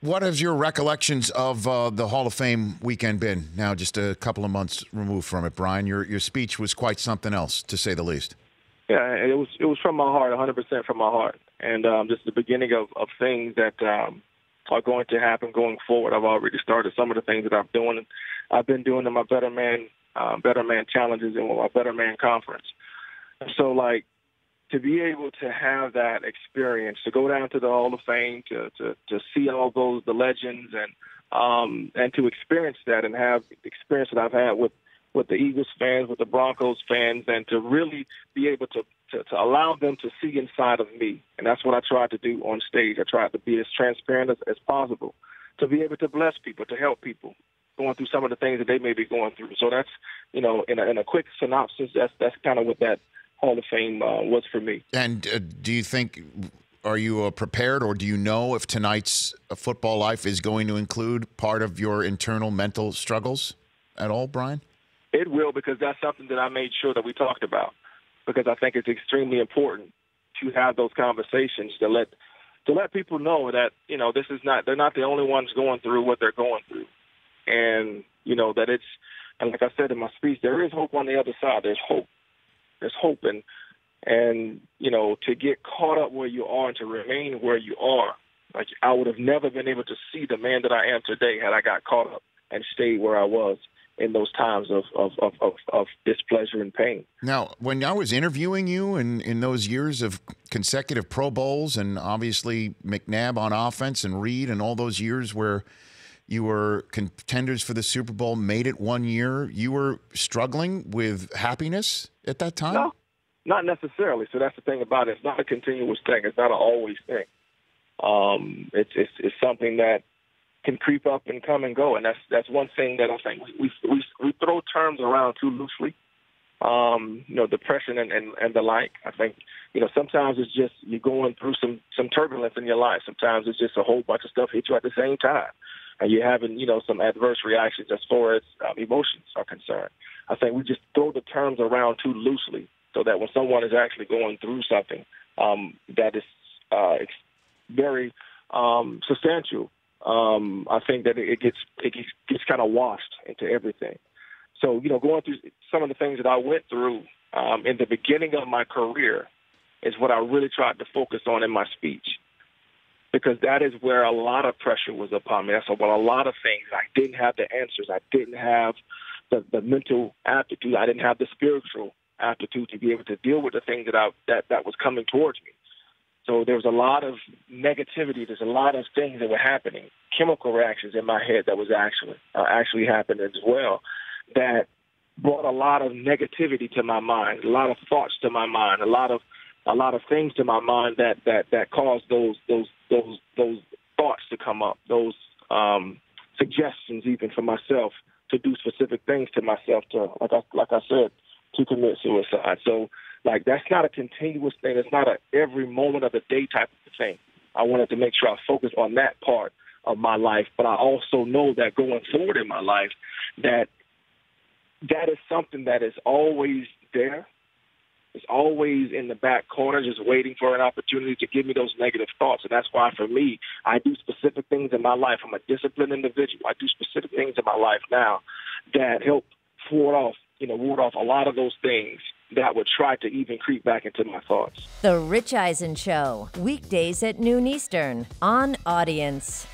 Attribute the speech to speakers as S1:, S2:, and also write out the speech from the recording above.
S1: What has your recollections of the Hall of Fame weekend been? Now, just a couple of months removed from it, Brian. Your speech was quite something else, to say the least.
S2: Yeah, it was from my heart, 100% from my heart, and just the beginning of things that are going to happen going forward. I've already started some of the things that I've been doing in my Better Man challenges and my Better Man conference. So, like, to be able to have that experience, to go down to the Hall of Fame, to see all the legends, and to experience that and have the experience that I've had with the Eagles fans, with the Broncos fans, and to really be able to allow them to see inside of me. And that's what I tried to do on stage. I tried to be as transparent as possible, to be able to bless people, to help people going through some of the things that they may be going through. So that's, in a quick synopsis, that's kind of what that Hall of Fame was for me.
S1: And do you think, are you prepared, or do you know if tonight's football life is going to include part of your internal mental struggles at all, Brian?
S2: It will, because that's something that I made sure that we talked about, because I think it's extremely important to have those conversations to let people know that, they're not the only ones going through what they're going through. And, that it's, and like I said in my speech, there is hope on the other side. There's hope. There's hope, and to get caught up where you are and to remain where you are. Like, I would have never been able to see the man that I am today had I got caught up and stayed where I was in those times of displeasure and pain.
S1: Now, when I was interviewing you in those years of consecutive Pro Bowls, and obviously McNabb on offense and Reed and all those years where you were contenders for the Super Bowl, made it one year, you were struggling with happiness at that time?
S2: No, not necessarily. So that's the thing about it. It's not a continuous thing. It's not an always thing. It's something that can creep up and come and go, and that's one thing that I think we throw terms around too loosely. Depression and the like. I think sometimes it's just you're going through some turbulence in your life. Sometimes it's just a whole bunch of stuff hit you at the same time, and you're having some adverse reactions as far as emotions are concerned. I think we just throw the terms around too loosely, so that when someone is actually going through something that is very substantial, I think that it gets kind of washed into everything. So, going through some of the things that I went through in the beginning of my career is what I really tried to focus on in my speech, because that is where a lot of pressure was upon me. That's where a lot of things, I didn't have the answers. I didn't have the mental aptitude. I didn't have the spiritual aptitude to be able to deal with the things that was coming towards me. So there was a lot of negativity. There's a lot of things that were happening, chemical reactions in my head that was actually happening as well, that brought a lot of negativity to my mind, a lot of thoughts to my mind, a lot of things to my mind that caused those thoughts to come up, those suggestions even for myself to do specific things to myself, to like I said, to commit suicide. So, like, that's not a continuous thing. It's not a every moment of the day type of thing. I wanted to make sure I focus on that part of my life, but I also know that going forward in my life, that is something that is always there. It's always in the back corner, just waiting for an opportunity to give me those negative thoughts. And that's why, for me, I do specific things in my life. I'm a disciplined individual. I do specific things in my life now that help ward off a lot of those things that would try to even creep back into my thoughts.
S3: The Rich Eisen Show, weekdays at noon Eastern on Audience.